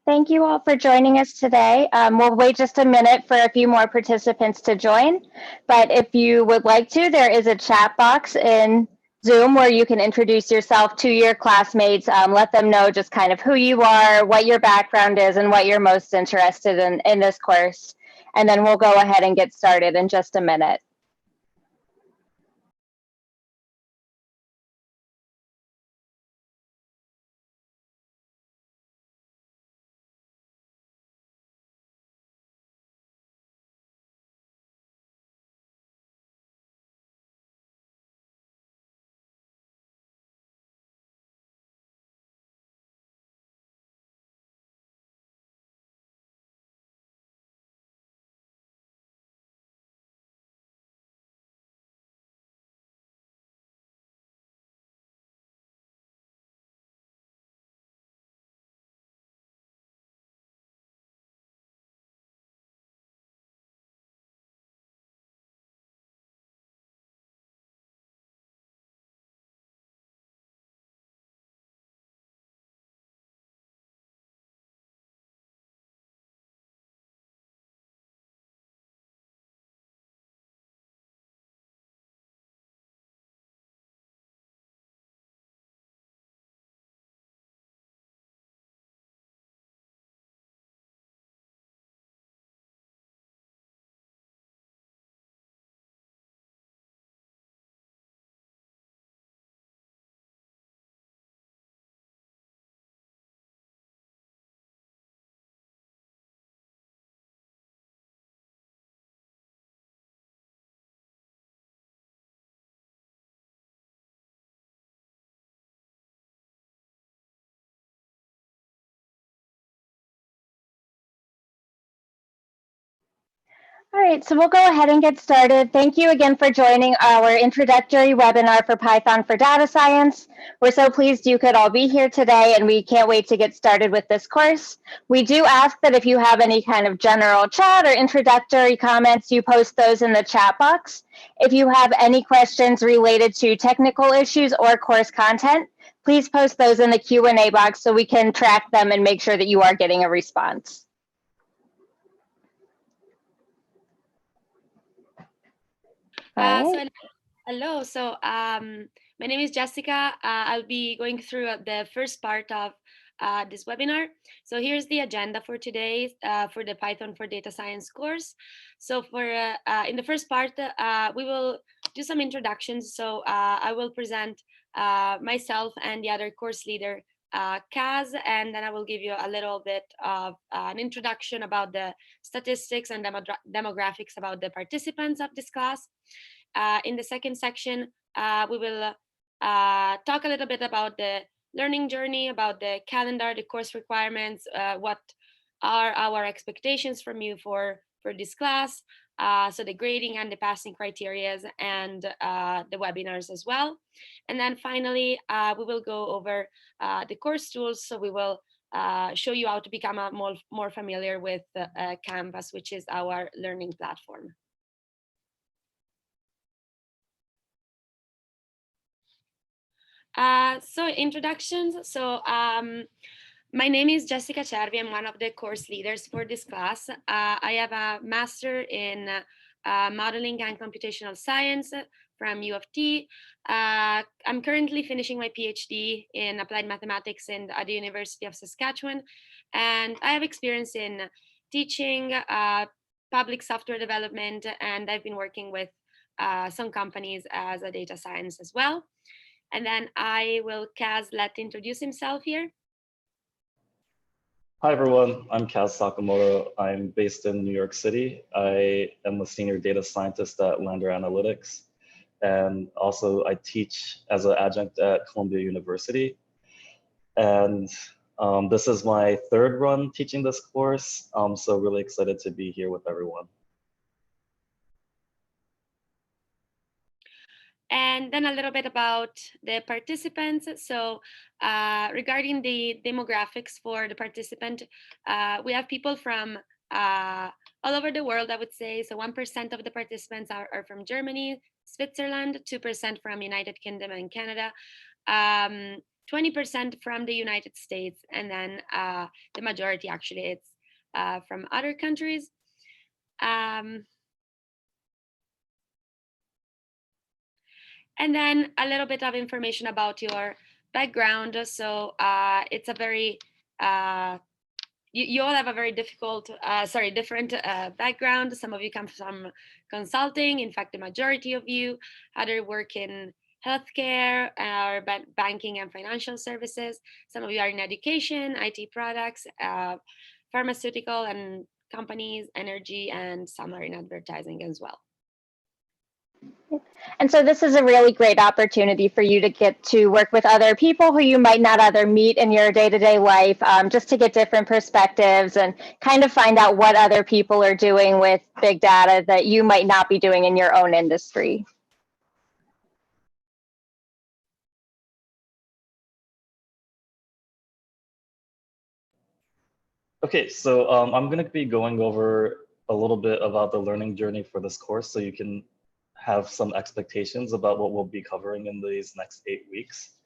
Thank you all for joining us today. We'll wait just a minute for a few more participants to join, but if you would like to, there is a chat box in Zoom where you can introduce yourself to your classmates, let them know just kind of who you are, what your background is, and what you're most interested in this course. And then we'll go ahead and get started in just a minute. All right, so we'll go ahead and get started. Thank you again for joining our introductory webinar for Python for Data Science. We're so pleased you could all be here today, and we can't wait to get started with this course. We do ask that if you have any kind of general chat or introductory comments, you post those in the chat box. If you have any questions related to technical issues or course content, please post those in the Q&A box so we can track them and make sure that you are getting a response. Hello. My name is Jessica. I'll be going through the first part of this webinar. So here's the agenda for today for the Python for Data Science course. So in the first part, we will do some introductions. So I will present myself and the other course leader, Kaz, and then I will give you a little bit of an introduction about the statistics and demographics about the participants of this class. In the second section, we will talk a little bit about the learning journey, about the calendar, the course requirements, what are our expectations from you for this class, so the grading and the passing criteria and the webinars as well. And then finally, we will go over the course tools. So we will show you how to become more familiar with Canvas, which is our learning platform. So introductions. My name is Jessica Cervi. I'm one of the course leaders for this class. I have a master in modeling and computational science from U of T. I'm currently finishing my PhD in applied mathematics at the University of Saskatchewan. And I have experience in teaching, public software development, and I've been working with some companies as a data science as well. And then I will Kaz let introduce himself here. Hi, everyone. I'm Kaz Sakamoto. I'm based in New York City. I am a senior data scientist at Lander Analytics. And also I teach as an adjunct at Columbia University. And this is my third run teaching this course. So really excited to be here with everyone. And then a little bit about the participants. So regarding the demographics for the participant, we have people from all over the world, I would say. So 1% of the participants are from Germany, Switzerland, 2% from United Kingdom and Canada. 20% from the United States, and then the majority actually it's from other countries. And then a little bit of information about your background. So it's a very you all have a very different background. Some of you come from consulting. In fact, the majority of you either work in healthcare or banking and financial services. Some of you are in education, IT products, pharmaceutical and companies, energy, and some are in advertising as well. And so this is a really great opportunity for you to get to work with other people who you might not other meet in your day-to-day life, just to get different perspectives and kind of find out what other people are doing with big data that you might not be doing in your own industry. Okay, so I'm going to be going over a little bit about the learning journey for this course so you can have some expectations about what we'll be covering in these next 8 weeks.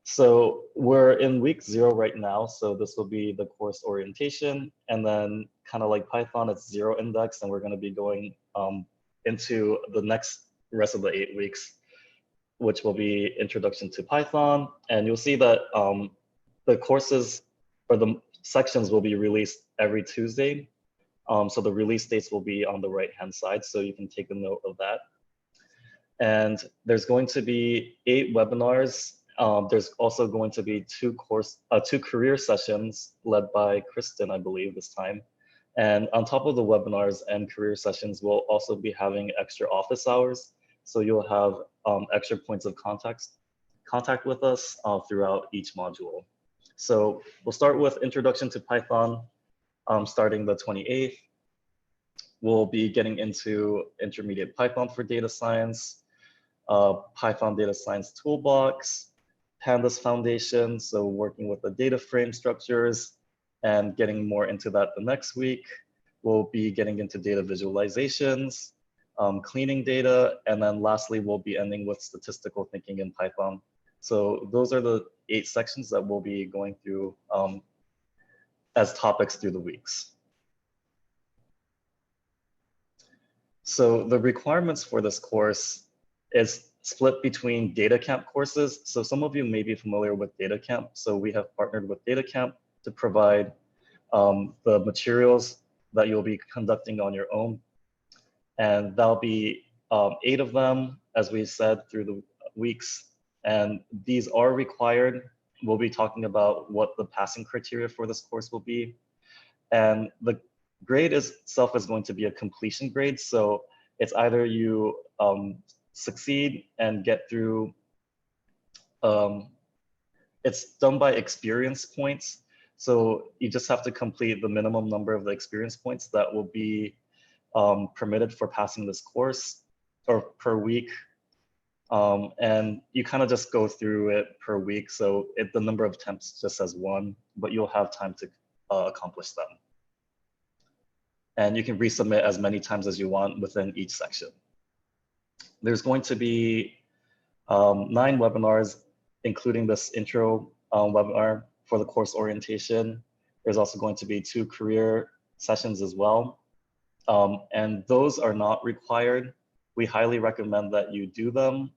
So we're in week 0 right now, so this will be the course orientation, and then kind of like Python, it's 0 index, and we're going to be going into the rest of the 8 weeks, which will be introduction to Python, and you'll see that the courses or the sections will be released every Tuesday. So the release dates will be on the right-hand side, so you can take a note of that. And there's going to be 8 webinars. There's also going to be 2 career sessions led by Kristen, I believe, this time. And on top of the webinars and career sessions, we'll also be having extra office hours. So you'll have extra points of contact with us throughout each module. So we'll start with Introduction to Python, starting the 28th. We'll be getting into Intermediate Python for Data Science, Python Data Science Toolbox, Pandas Foundation, so working with the data frame structures and getting more into that the next week. We'll be getting into data visualizations, cleaning data, and then lastly, we'll be ending with statistical thinking in Python. So those are the 8 sections that we'll be going through as topics through the weeks. So the requirements for this course is split between DataCamp courses. So some of you may be familiar with DataCamp. So we have partnered with DataCamp to provide the materials that you'll be conducting on your own. And that'll be 8 of them, as we said, through the weeks. And these are required. We'll be talking about what the passing criteria for this course will be. And the grade itself is going to be a completion grade. So it's either you succeed and get through, it's done by experience points. So you just have to complete the minimum number of the experience points that will be permitted for passing this course or per week. And you kind of just go through it per week. So the number of attempts just says 1, but you'll have time to accomplish them. And you can resubmit as many times as you want within each section. There's going to be 9 webinars, including this intro webinar for the course orientation. There's also going to be 2 career sessions as well. And those are not required. We highly recommend that you do them.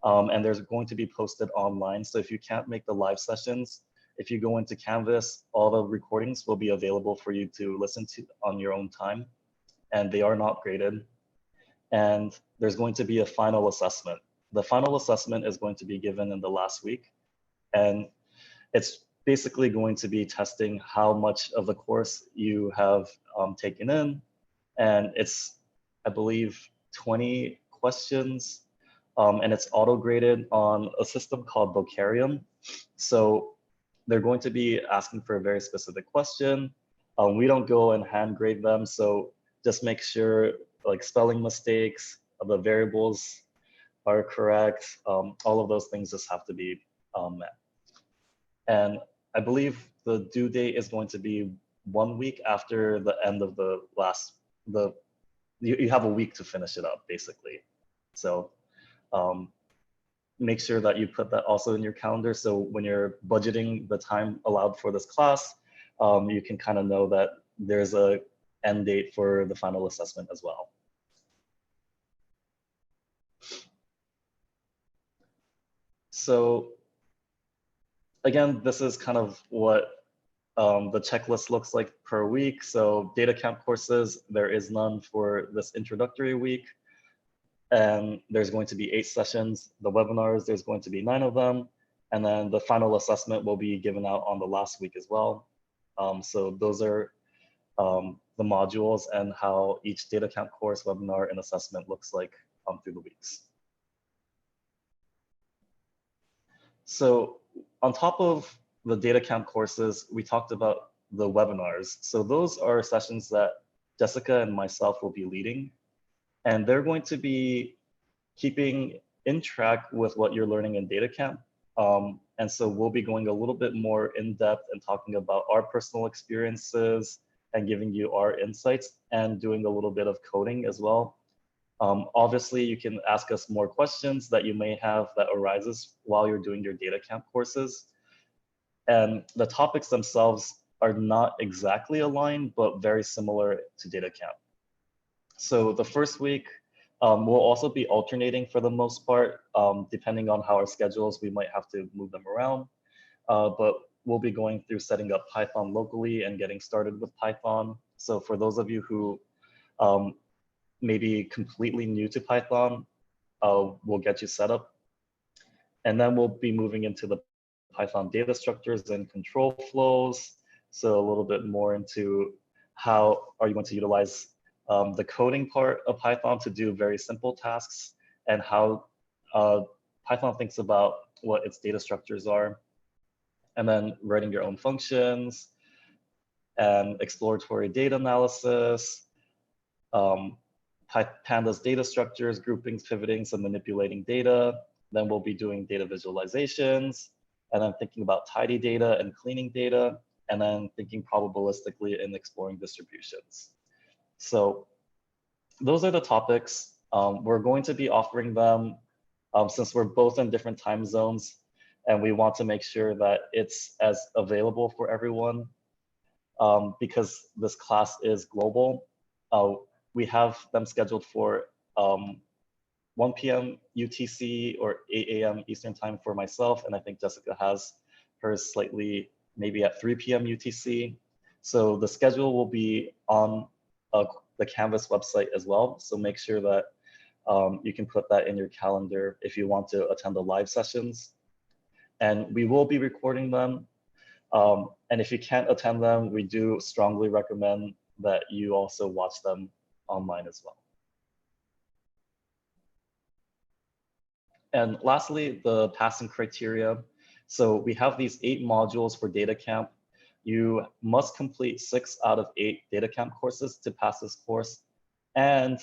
And they're going to be posted online. So if you can't make the live sessions, if you go into Canvas, all the recordings will be available for you to listen to on your own time. And they are not graded. And there's going to be a final assessment. The final assessment is going to be given in the last week. And it's basically going to be testing how much of the course you have taken in. And it's, I believe, 20 questions. And it's auto-graded on a system called Vocarium. So they're going to be asking for a very specific question. We don't go and hand grade them. So just make sure like spelling mistakes, the variables are correct. All of those things just have to be met. And I believe the due date is going to be 1 week after the end of the last, you have a week to finish it up basically. So make sure that you put that also in your calendar. So when you're budgeting the time allowed for this class, you can kind of know that there's a end date for the final assessment as well. So again, this is kind of what the checklist looks like per week. So data camp courses, there is none for this introductory week. And there's going to be 8 sessions. The webinars, there's going to be 9 of them. And then the final assessment will be given out on the last week as well. So those are the modules and how each data camp course, webinar, and assessment looks like through the weeks. So on top of the data camp courses, we talked about the webinars. So those are sessions that Jessica and myself will be leading. And they're going to be keeping in track with what you're learning in data camp. And so we'll be going a little bit more in depth and talking about our personal experiences and giving you our insights and doing a little bit of coding as well. Obviously, you can ask us more questions that you may have that arises while you're doing your data camp courses. And the topics themselves are not exactly aligned, but very similar to data camp. So the first week, we'll also be alternating for the most part, depending on how our schedules, we might have to move them around. But we'll be going through setting up Python locally and getting started with Python. So for those of you who may be completely new to Python, we'll get you set up. And then we'll be moving into the Python data structures and control flows. So a little bit more into how are you going to utilize the coding part of Python to do very simple tasks, and how Python thinks about what its data structures are, and then writing your own functions and exploratory data analysis, Pandas data structures, groupings, pivotings, and manipulating data. Then we'll be doing data visualizations, and then thinking about tidy data and cleaning data, and then thinking probabilistically and exploring distributions. So those are the topics. We're going to be offering them since we're both in different time zones, and we want to make sure that it's as available for everyone because this class is global. We have them scheduled for 1 p.m. UTC or 8 a.m. Eastern time for myself, and I think Jessica has hers slightly maybe at 3 p.m. UTC. So the schedule will be on the Canvas website as well. So make sure that you can put that in your calendar if you want to attend the live sessions. And we will be recording them. And if you can't attend them, we do strongly recommend that you also watch them online as well. And lastly, the passing criteria. So we have these 8 modules for data camp. You must complete 6 out of 8 data camp courses to pass this course and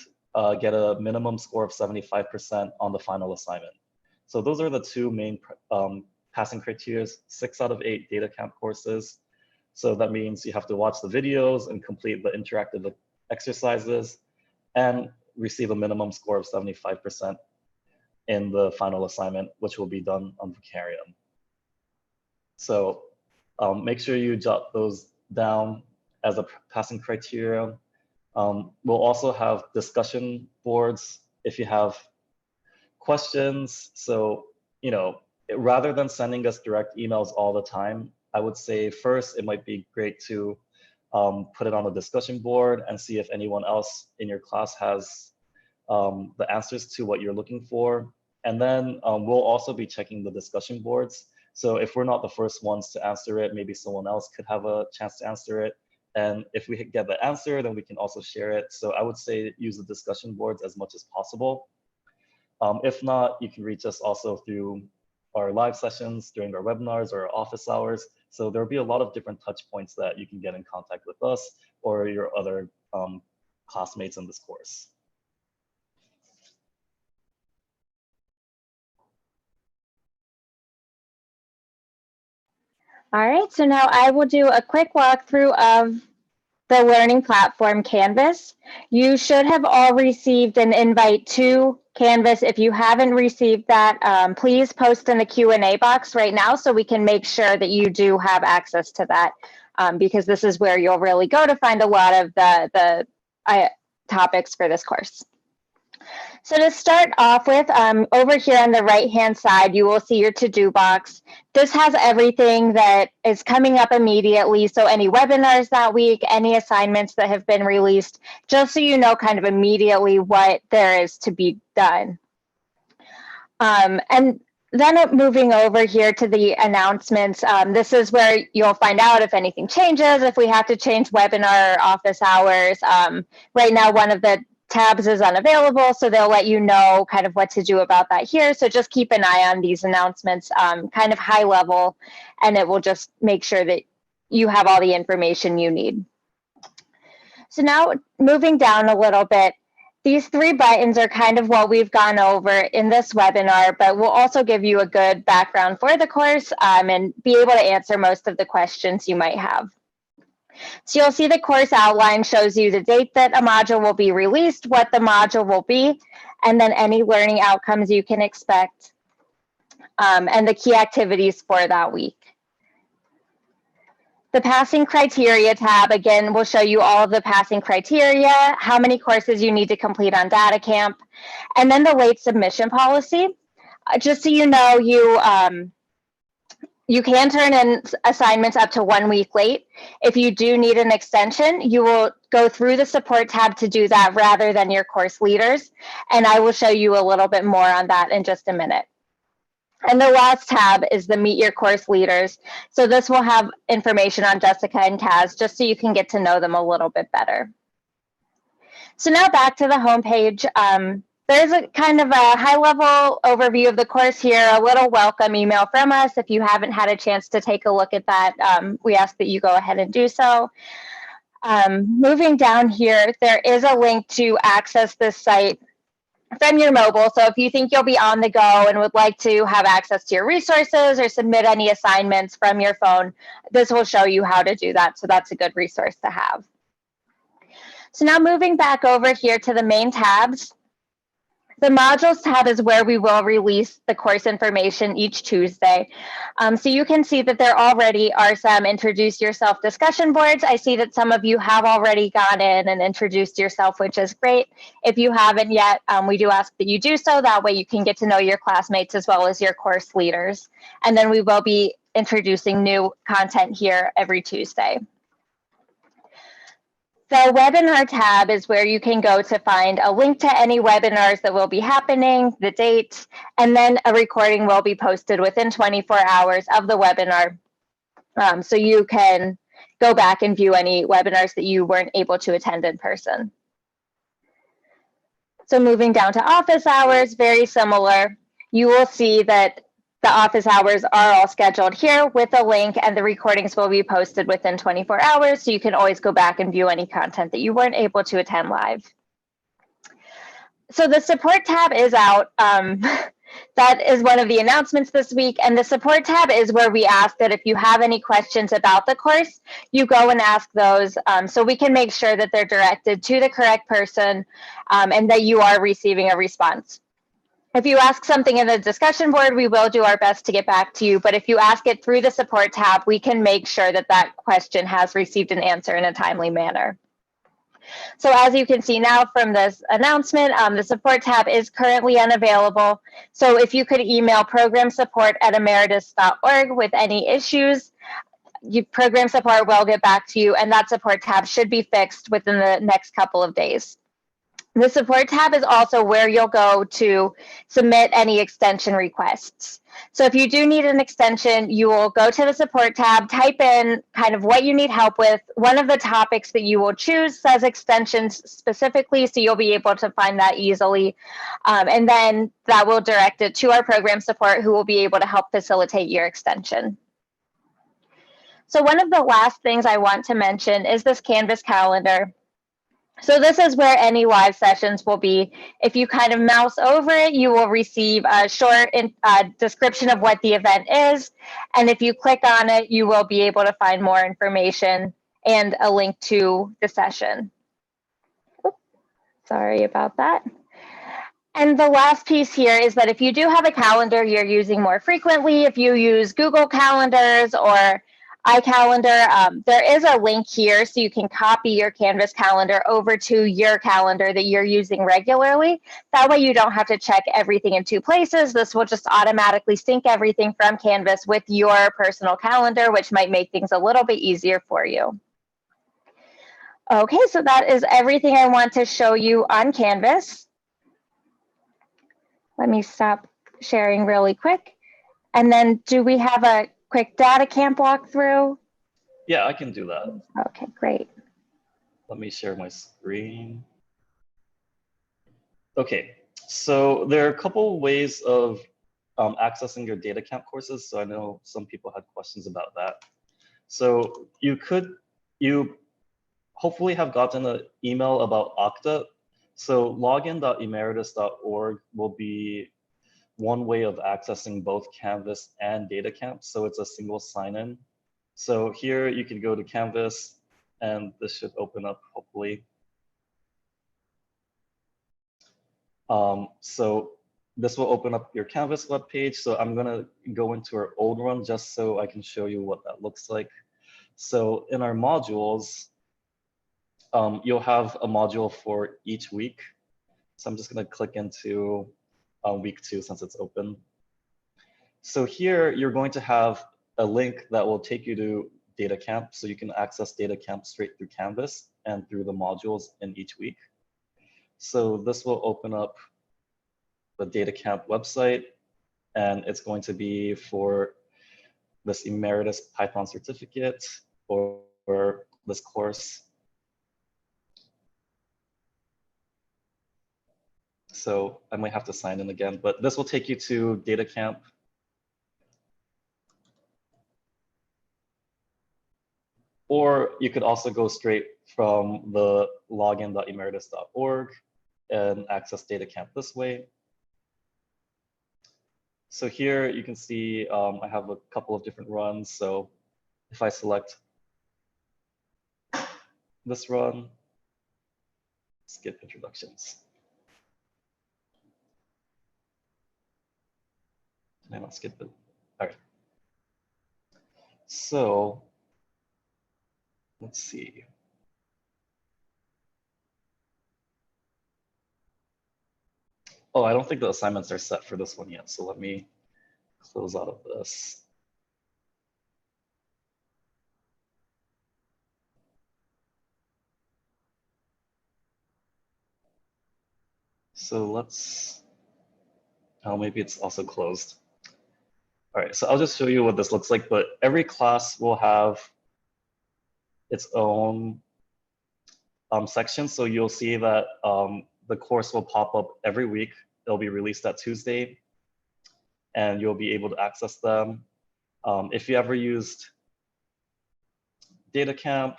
get a minimum score of 75% on the final assignment. So those are the 2 main passing criteria, 6 out of 8 data camp courses. So that means you have to watch the videos and complete the interactive exercises and receive a minimum score of 75% in the final assignment, which will be done on Vocarium. So make sure you jot those down as a passing criteria. We'll also have discussion boards if you have questions. So, rather than sending us direct emails all the time, I would say first, it might be great to put it on the discussion board and see if anyone else in your class has the answers to what you're looking for. And then we'll also be checking the discussion boards. So if we're not the first ones to answer it, maybe someone else could have a chance to answer it. And if we get the answer, then we can also share it. So I would say use the discussion boards as much as possible. If not, you can reach us also through our live sessions during our webinars or our office hours. So there'll be a lot of different touch points that you can get in contact with us or your other classmates in this course. All right, so now I will do a quick walkthrough of the learning platform Canvas. You should have all received an invite to Canvas. If you haven't received that, please post in the Q&A box right now so we can make sure that you do have access to that, because this is where you'll really go to find a lot of the topics for this course. So to start off with, over here on the right-hand side, you will see your to-do box. This has everything that is coming up immediately. So any webinars that week, any assignments that have been released, just so you know kind of immediately what there is to be done. And then moving over here to the announcements, this is where you'll find out if anything changes, if we have to change webinar or office hours. Right now, one of the tabs is unavailable, so they'll let you know kind of what to do about that here. So just keep an eye on these announcements, kind of high level, and it will just make sure that you have all the information you need. So now moving down a little bit, these 3 buttons are kind of what we've gone over in this webinar, but we'll also give you a good background for the course and be able to answer most of the questions you might have. So you'll see the course outline shows you the date that a module will be released, what the module will be, and then any learning outcomes you can expect, and the key activities for that week. The passing criteria tab, again, will show you all of the passing criteria, how many courses you need to complete on DataCamp, and then the late submission policy. Just so you know, you can turn in assignments up to 1 week late. If you do need an extension, you will go through the support tab to do that rather than your course leaders. And I will show you a little bit more on that in just a minute. And the last tab is the Meet Your Course Leaders. So this will have information on Jessica and Kaz, just so you can get to know them a little bit better. So now back to the homepage. There's a kind of a high-level overview of the course here, a little welcome email from us. If you haven't had a chance to take a look at that, we ask that you go ahead and do so. Moving down here, there is a link to access this site from your mobile. So if you think you'll be on the go and would like to have access to your resources or submit any assignments from your phone, this will show you how to do that. So that's a good resource to have. So now moving back over here to the main tabs. The modules tab is where we will release the course information each Tuesday. So you can see that there already are some introduce yourself discussion boards. I see that some of you have already gone in and introduced yourself, which is great. If you haven't yet, we do ask that you do so. That way you can get to know your classmates as well as your course leaders. And then we will be introducing new content here every Tuesday. The webinar tab is where you can go to find a link to any webinars that will be happening, the date, and then a recording will be posted within 24 hours of the webinar. So you can go back and view any webinars that you weren't able to attend in person. So moving down to office hours, very similar. You will see that the office hours are all scheduled here with a link, and the recordings will be posted within 24 hours, so you can always go back and view any content that you weren't able to attend live. So the support tab is out. That is one of the announcements this week, and the support tab is where we ask that if you have any questions about the course, you go and ask those, so we can make sure that they're directed to the correct person and that you are receiving a response. If you ask something in the discussion board, we will do our best to get back to you. But if you ask it through the support tab, we can make sure that that question has received an answer in a timely manner. So as you can see now from this announcement, the support tab is currently unavailable. So if you could email programsupport@emeritus.org with any issues, program support will get back to you, and that support tab should be fixed within the next couple of days. The support tab is also where you'll go to submit any extension requests. So if you do need an extension, you will go to the support tab, type in kind of what you need help with. One of the topics that you will choose says extensions specifically, so you'll be able to find that easily. And then that will direct it to our program support, who will be able to help facilitate your extension. So one of the last things I want to mention is this Canvas calendar. So this is where any live sessions will be. If you kind of mouse over it, you will receive a short description of what the event is. And if you click on it, you will be able to find more information. and a link to the session. Oops, sorry about that. And the last piece here is that if you do have a calendar you're using more frequently, if you use Google Calendars or iCalendar, there is a link here so you can copy your Canvas calendar over to your calendar that you're using regularly. That way you don't have to check everything in 2 places. This will just automatically sync everything from Canvas with your personal calendar, which might make things a little bit easier for you. Okay, so that is everything I want to show you on Canvas. Let me stop sharing really quick. And then do we have a quick data camp walkthrough? Yeah, I can do that. Okay, great. Let me share my screen. Okay, so there are a couple ways of accessing your data camp courses. So I know some people had questions about that. So you hopefully have gotten an email about Okta. So login.emeritus.org will be one way of accessing both Canvas and DataCamp. So it's a single sign-in. So here you can go to Canvas and this should open up hopefully. So this will open up your Canvas webpage. So I'm gonna go into our old one just so I can show you what that looks like. So in our modules, you'll have a module for each week. So I'm just gonna click into week 2 since it's open. So here you're going to have a link that will take you to DataCamp. So you can access DataCamp straight through Canvas and through the modules in each week. So this will open up the DataCamp website, and it's going to be for this Emeritus Python certificate or this course. So I might have to sign in again, but this will take you to DataCamp. Or you could also go straight from the login.emeritus.org and access DataCamp this way. So here you can see I have a couple of different runs. So if I select this run, skip introductions. And I'll skip it. All right. So let's see. Oh, I don't think the assignments are set for this one yet. So let me close out of this. So let's, oh, maybe it's also closed. All right, so I'll just show you what this looks like, but every class will have its own section. So you'll see that the course will pop up every week. It'll be released that Tuesday, and you'll be able to access them. If you ever used DataCamp,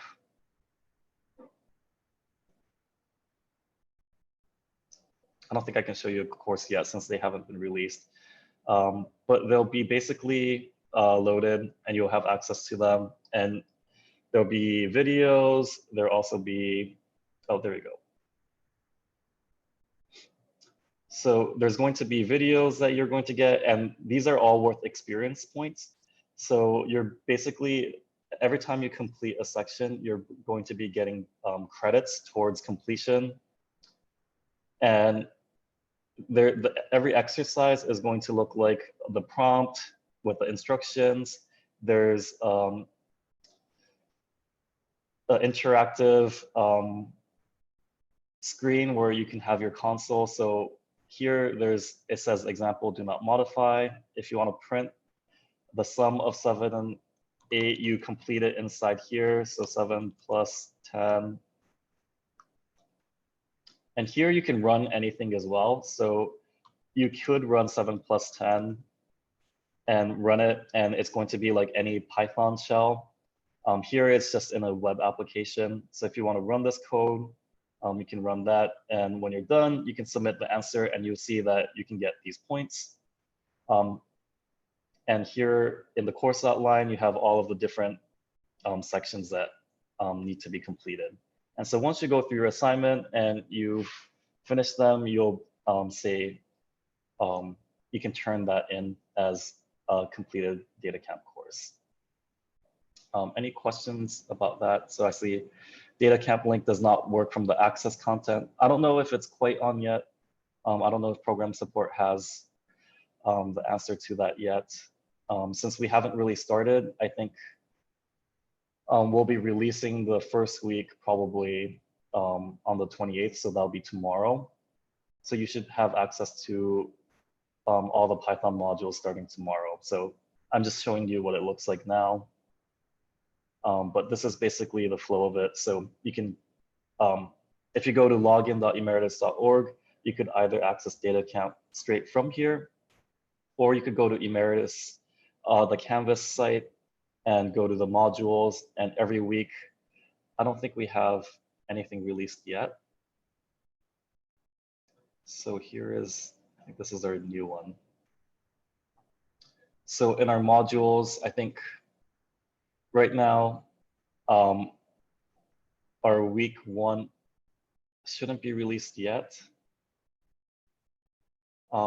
I don't think I can show you a course yet since they haven't been released, but they'll be basically loaded and you'll have access to them. And there'll be videos, there'll also be, oh, there we go. So there's going to be videos that you're going to get, and these are all worth experience points. So you're basically, every time you complete a section, you're going to be getting credits towards completion. And every exercise is going to look like the prompt with the instructions. There's an interactive screen where you can have your console. So here it says example, do not modify. If you want to print the sum of 7 and 8, you complete it inside here. So 7 plus 10. And here you can run anything as well. So you could run 7 plus 10 and run it, and it's going to be like any Python shell. Here it's just in a web application. So if you want to run this code, you can run that. And when you're done, you can submit the answer and you'll see that you can get these points. And here in the course outline, you have all of the different sections that need to be completed. And so once you go through your assignment and you finish them, you'll say you can turn that in as a completed DataCamp course. Any questions about that? So I see DataCamp link does not work from the access content. I don't know if it's quite on yet. I don't know if program support has the answer to that yet. Since we haven't really started, I think we'll be releasing the first week probably on the 28th, so that'll be tomorrow. So you should have access to all the Python modules starting tomorrow. So I'm just showing you what it looks like now. But this is basically the flow of it. So you can, if you go to login.emeritus.org, you could either access DataCamp straight from here, or you could go to Emeritus, the Canvas site, and go to the modules. And every week, I don't think we have anything released yet. So here is, I think this is our new one. So in our modules, I think right now, our week 1 shouldn't be released yet.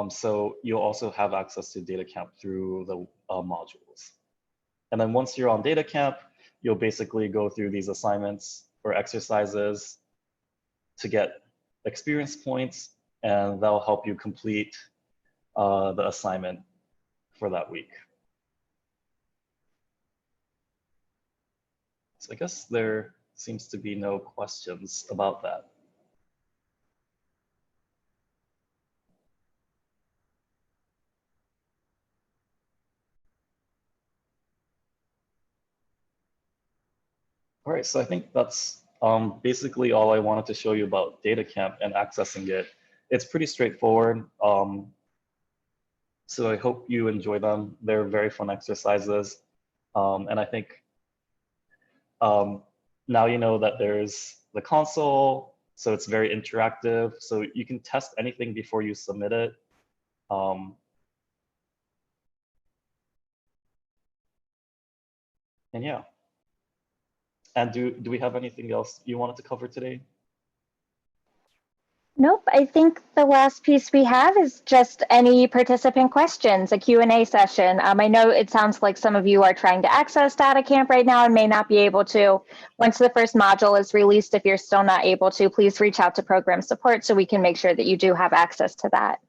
So you'll also have access to DataCamp through the modules. And then once you're on DataCamp, you'll basically go through these assignments or exercises to get experience points, and that'll help you complete the assignment for that week. So I guess there seems to be no questions about that. All right, so I think that's basically all I wanted to show you about DataCamp and accessing it. It's pretty straightforward. So I hope you enjoy them. They're very fun exercises. And I think now you know that there's the console, so it's very interactive. So you can test anything before you submit it. And yeah. And do we have anything else you wanted to cover today? Nope, I think the last piece we have is just any participant questions, a Q&A session. I know it sounds like some of you are trying to access DataCamp right now and may not be able to. Once the first module is released, if you're still not able to, please reach out to program support so we can make sure that you do have access to that.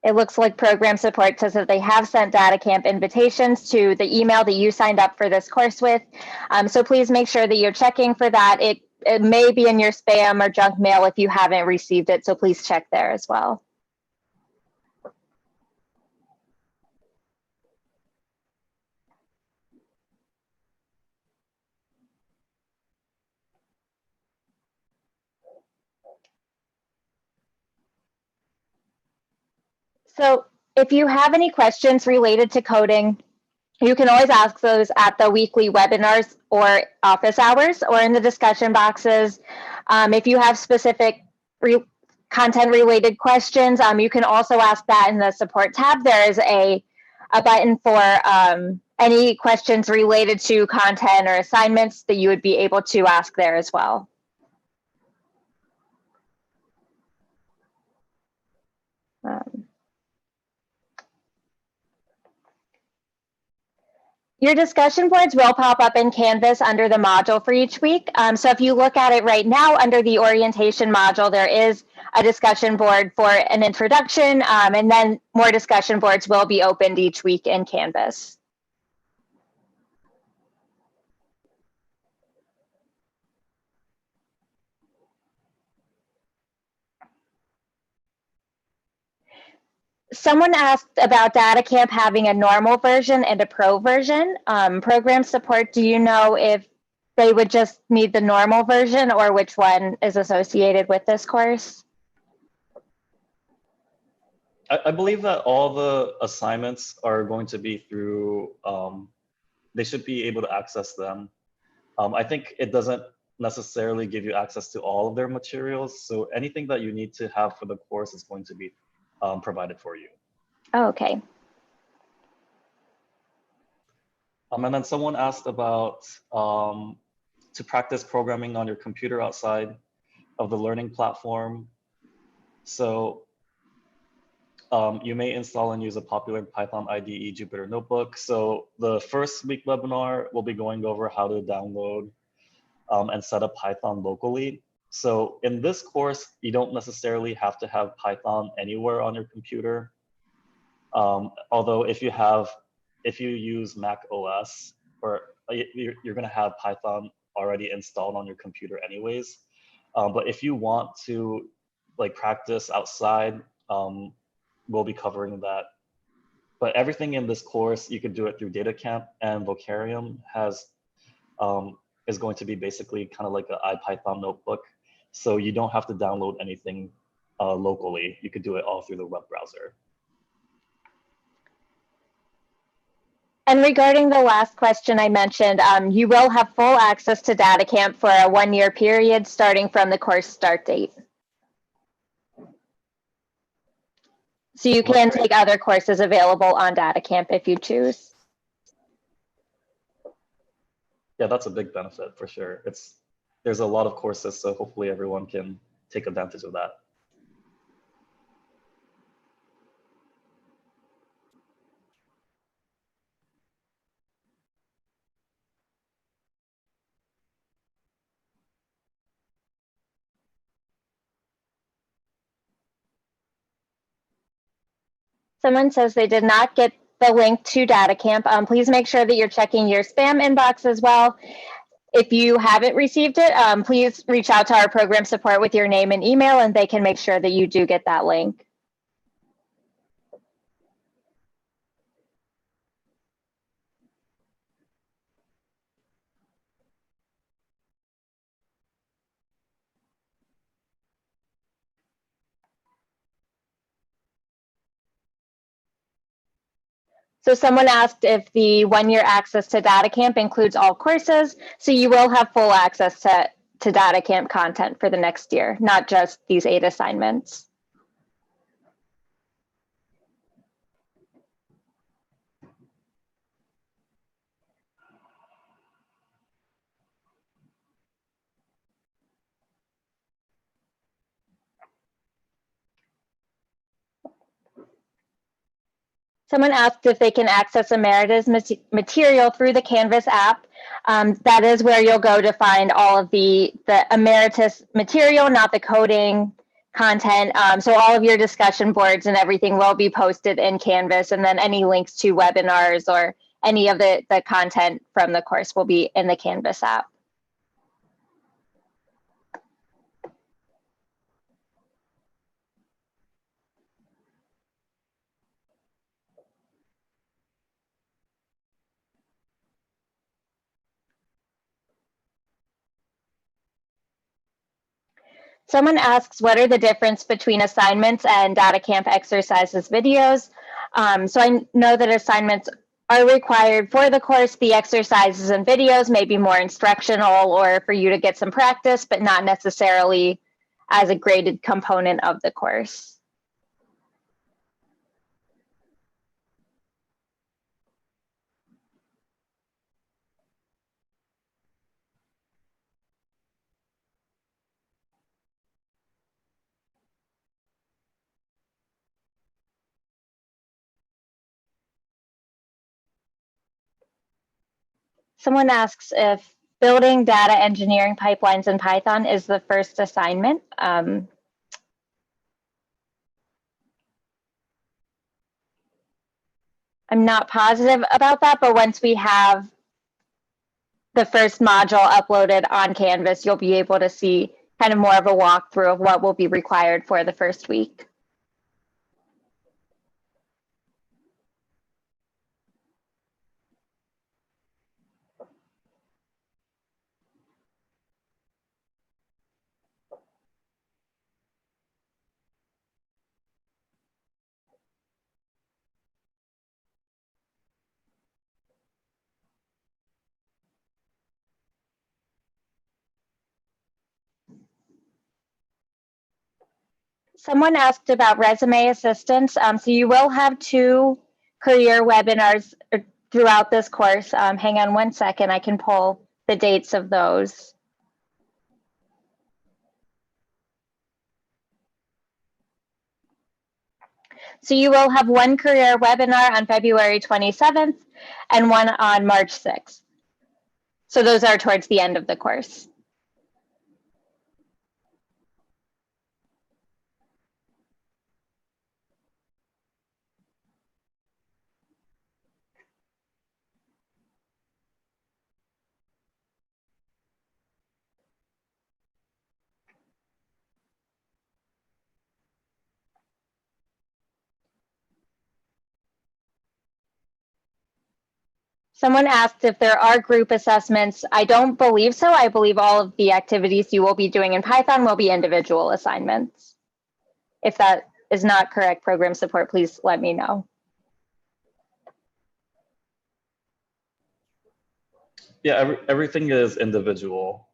It looks like program support says that they have sent DataCamp invitations to the email that you signed up for this course with. So please make sure that you're checking for that. It may be in your spam or junk mail if you haven't received it, so please check there as well. So if you have any questions related to coding, you can always ask those at the weekly webinars or office hours or in the discussion boxes. If you have specific content related questions, you can also ask that in the support tab. There is a button for any questions related to content or assignments that you would be able to ask there as well. Your discussion boards will pop up in Canvas under the module for each week. So if you look at it right now under the orientation module, there is a discussion board for an introduction, and then more discussion boards will be opened each week in Canvas. Someone asked about DataCamp having a normal version and a pro version. Program support, do you know if they would just need the normal version or which one is associated with this course? I believe that all the assignments are going to be through, they should be able to access them. I think it doesn't necessarily give you access to all of their materials. So anything that you need to have for the course is going to be provided for you. Oh, okay. And then someone asked about to practice programming on your computer outside of the learning platform. So you may install and use a popular Python IDE Jupyter Notebook. So the first week webinar, we'll be going over how to download and set up Python locally. So in this course, you don't necessarily have to have Python anywhere on your computer. Although if you use Mac OS, or you're gonna have Python already installed on your computer anyways. But if you want to like practice outside, we'll be covering that. But everything in this course, you could do it through DataCamp, and Vocarium is going to be basically kind of like an IPython notebook. So you don't have to download anything locally. You could do it all through the web browser. And regarding the last question I mentioned, you will have full access to DataCamp for a 1-year period starting from the course start date. So you can take other courses available on DataCamp if you choose. Yeah, that's a big benefit for sure. There's a lot of courses, so hopefully everyone can take advantage of that. Someone says they did not get the link to DataCamp. Please make sure that you're checking your spam inbox as well. If you haven't received it, please reach out to our program support with your name and email, and they can make sure that you do get that link. So someone asked if the 1-year access to DataCamp includes all courses. So you will have full access to DataCamp content for the next year, not just these 8 assignments. Someone asked if they can access Emerita's material through the Canvas app. That is where you'll go to find all of the Emeritus material, not the coding content. So all of your discussion boards and everything will be posted in Canvas, and then any links to webinars or any of the content from the course will be in the Canvas app. Someone asks, what are the difference between assignments and DataCamp exercises videos? So I know that assignments are required for the course. The exercises and videos may be more instructional or for you to get some practice, but not necessarily as a graded component of the course. Someone asks if building data engineering pipelines in Python is the first assignment. I'm not positive about that, but once we have the first module uploaded on Canvas, you'll be able to see kind of more of a walkthrough of what will be required for the first week. Someone asked about resume assistance. So you will have 2 career webinars, or throughout this course. Hang on one second, I can pull the dates of those. So you will have one career webinar on February 27th and one on March 6th. So those are towards the end of the course. Someone asked if there are group assessments. I don't believe so. I believe all of the activities you will be doing in Python will be individual assignments. If that is not correct, program support, please let me know. Yeah, everything is individual.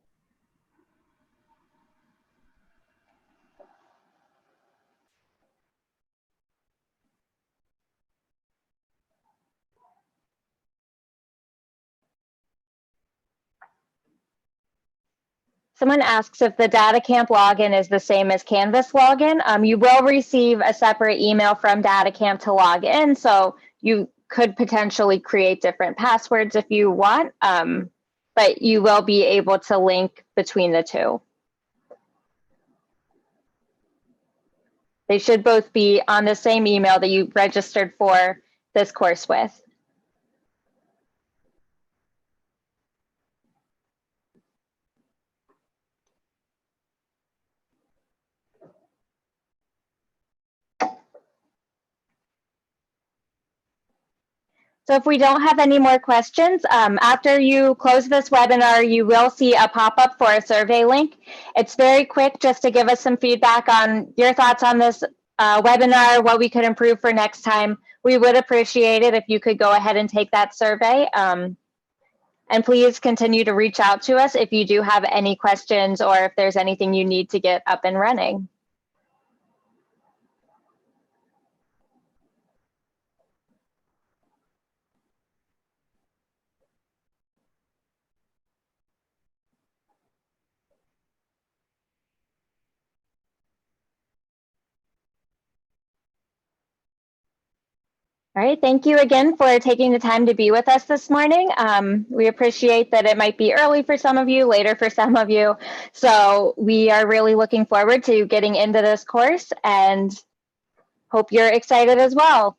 Someone asks if the DataCamp login is the same as Canvas login. You will receive a separate email from DataCamp to log in, so you could potentially create different passwords if you want, but you will be able to link between the two. They should both be on the same email that you registered for this course with. So if we don't have any more questions, after you close this webinar, you will see a pop-up for a survey link. It's very quick, just to give us some feedback on your thoughts on this webinar, what we could improve for next time. We would appreciate it if you could go ahead and take that survey. And please continue to reach out to us if you do have any questions or if there's anything you need to get up and running. All right, thank you again for taking the time to be with us this morning. We appreciate that it might be early for some of you, later for some of you. So we are really looking forward to getting into this course and hope you're excited as well.